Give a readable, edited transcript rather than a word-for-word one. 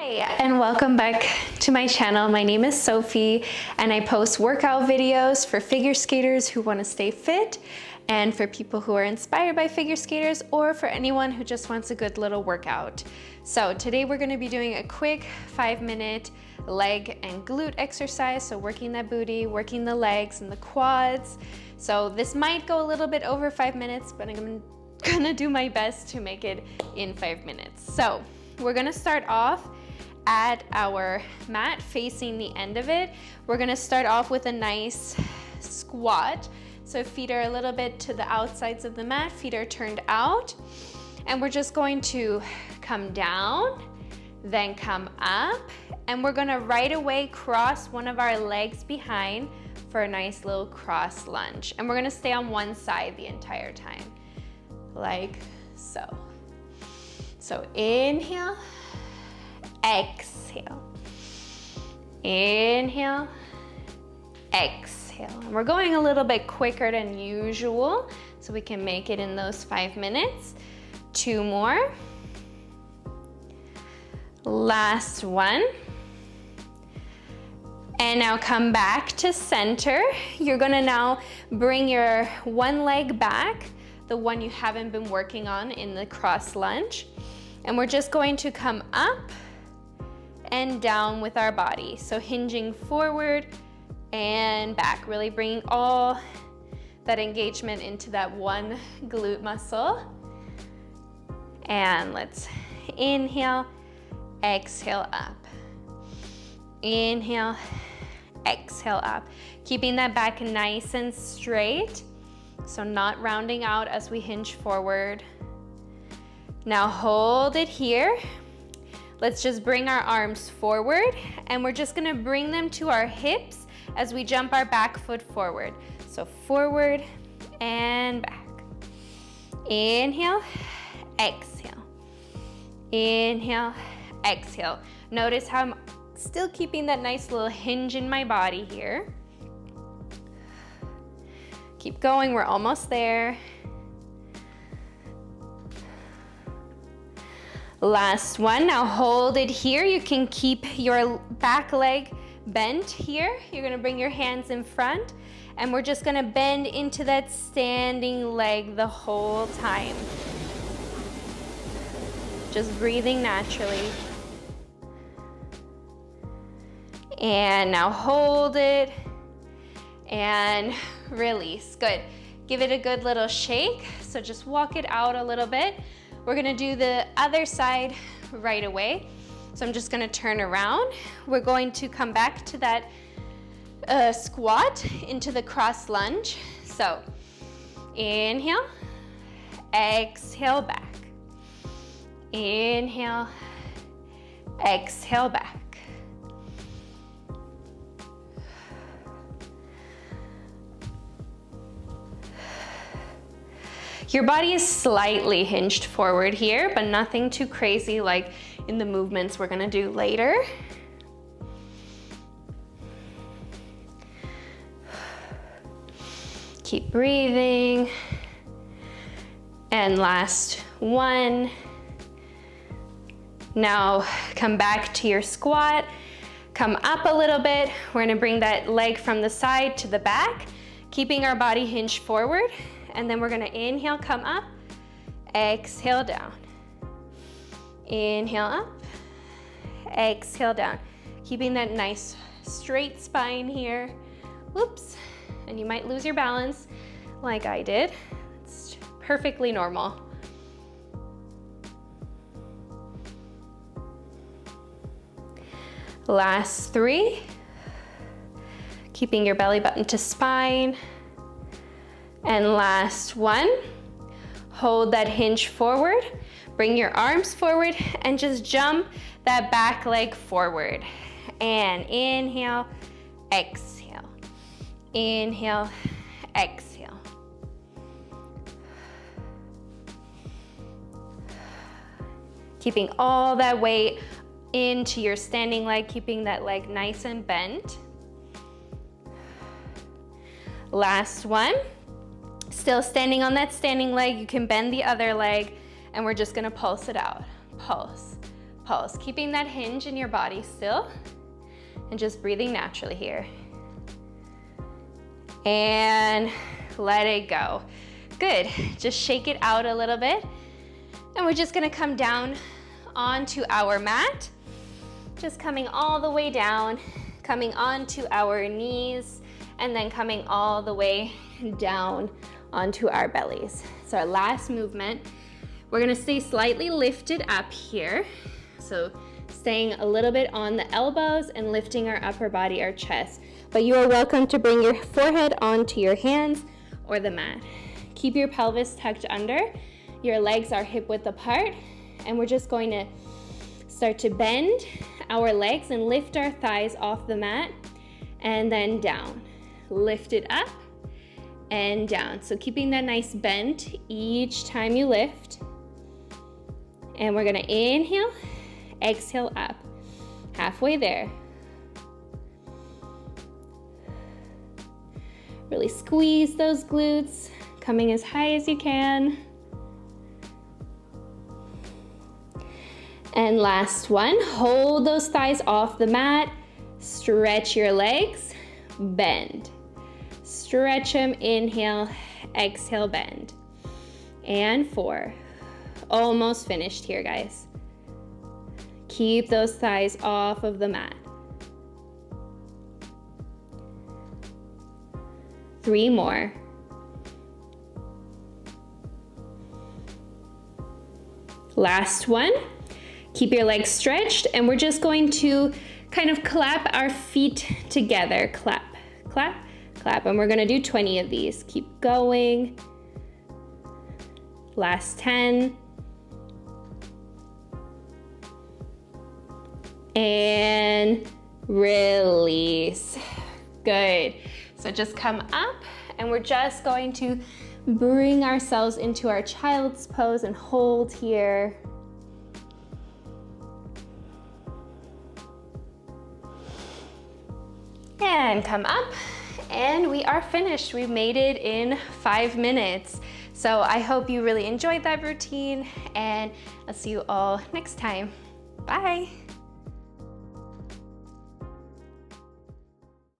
Hi, and welcome back to my channel. My name is Sophie, and I post workout videos for figure skaters who want to stay fit, and for people who are inspired by figure skaters, or for anyone who just wants a good little workout. So today we're going to be doing a quick 5-minute leg and glute exercise. So working that booty, working the legs and the quads. So this might go a little bit over 5 minutes, but I'm gonna do my best to make it in 5 minutes. So we're gonna start off at our mat facing the end of it. We're gonna start off with a nice squat. So feet are a little bit to the outsides of the mat, feet are turned out. And we're just going to come down, then come up, and we're gonna right away cross one of our legs behind for a nice little cross lunge. And we're gonna stay on one side the entire time, like so. So inhale, exhale, inhale, exhale. And we're going a little bit quicker than usual so we can make it in those 5 minutes. 2 more. Last one. And now come back to center. You're gonna now bring your one leg back, the one you haven't been working on in the cross lunge. And we're just going to come up and down with our body. So hinging forward and back, really bringing all that engagement into that one glute muscle. And let's inhale, exhale up. Inhale, exhale up. Keeping that back nice and straight. So not rounding out as we hinge forward. Now hold it here. Let's just bring our arms forward, and we're just gonna bring them to our hips as we jump our back foot forward. So forward and back. Inhale, exhale. Inhale, exhale. Notice how I'm still keeping that nice little hinge in my body here. Keep going, we're almost there. Last one, now hold it here. You can keep your back leg bent here. You're gonna bring your hands in front, and we're just gonna bend into that standing leg the whole time. Just breathing naturally. And now hold it and release. Good. Give it a good little shake. So just walk it out a little bit. We're gonna do the other side right away. So I'm just gonna turn around. We're going to come back to that squat into the cross lunge. So inhale, exhale back. Inhale, exhale back. Your body is slightly hinged forward here, but nothing too crazy like in the movements we're gonna do later. Keep breathing. And last one. Now come back to your squat. Come up a little bit. We're gonna bring that leg from the side to the back, keeping our body hinged forward. And then we're gonna inhale, come up, exhale down. Inhale up, exhale down. Keeping that nice straight spine here. Whoops, and you might lose your balance like I did. It's perfectly normal. Last 3. Keeping your belly button to spine. And last one, hold that hinge forward, bring your arms forward, and just jump that back leg forward. And inhale, exhale. Inhale, exhale. Keeping all that weight into your standing leg, keeping that leg nice and bent. Last one. Still standing on that standing leg, you can bend the other leg, and we're just gonna pulse it out. Pulse, pulse, keeping that hinge in your body still and just breathing naturally here. And let it go. Good, just shake it out a little bit. And we're just gonna come down onto our mat, just coming all the way down, coming onto our knees, and then coming all the way down onto our bellies. So our last movement, we're gonna stay slightly lifted up here. So staying a little bit on the elbows and lifting our upper body, our chest. But you are welcome to bring your forehead onto your hands or the mat. Keep your pelvis tucked under. Your legs are hip width apart. And we're just going to start to bend our legs and lift our thighs off the mat and then down. Lift it up and down. So keeping that nice bend each time you lift. And we're gonna inhale, exhale up. Halfway there. Really squeeze those glutes, coming as high as you can. And last one, hold those thighs off the mat, stretch your legs, bend. Stretch them, inhale, exhale, bend. And 4. Almost finished here, guys. Keep those thighs off of the mat. 3 more. Last one. Keep your legs stretched, and we're just going to kind of clap our feet together. Clap, clap, clap. And we're gonna do 20 of these. Keep going. Last 10. And release. Good. So just come up, and we're just going to bring ourselves into our child's pose and hold here. And come up, and we are finished. We made it in 5 minutes. So I hope you really enjoyed that routine, and I'll see you all next time. Bye.